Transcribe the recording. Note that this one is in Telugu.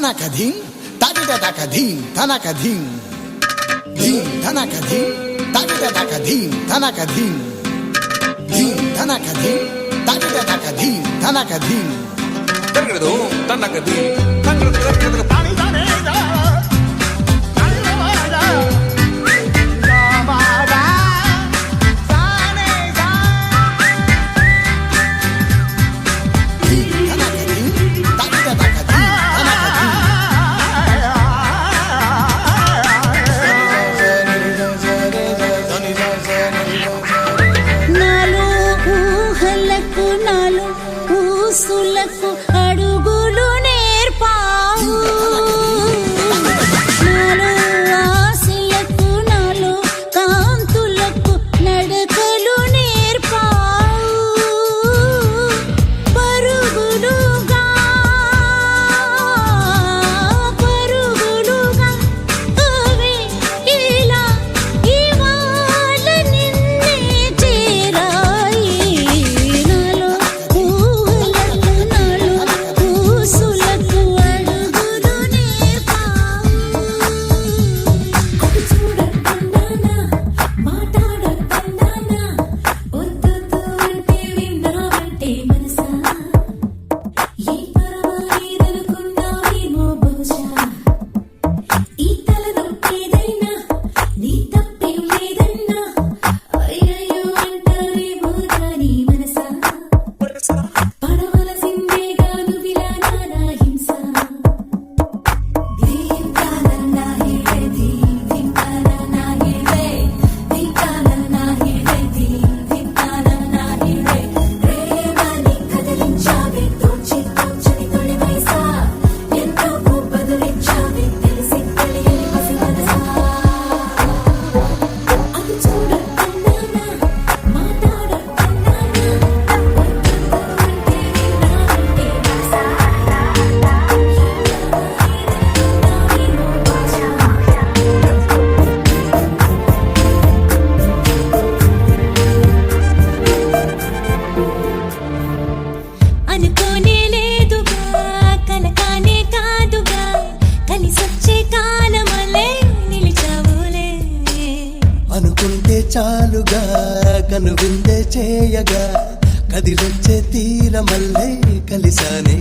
ధనక ధీం తగిట దక ధీం ధనక ధీం ధీం ధనక ధీం తగిట దక ధీం ధనక ధీం ధీం ధనక ధీం తగిట దక ధీం ధనక ధీం తరగదు ధనక ధీం తరగదు తాని తానే ఊసులకు అడుగులు నేర్పావు నాలో ఆశలకు నాలో కాంతులకు నడకలు నేర్పావు పరుగులుగా అవే ఇలా ఇవాళ నిన్నే చేరాయి నాలో అనుకోనే లేదుగా కనకానే కాదుగా కలిసొచ్చే కాలమలే నిలిచావులే అనుకుంటే చాలుగా కనువిందే చేయగా కదిలొచ్చే తీరమల్లే కలిసానే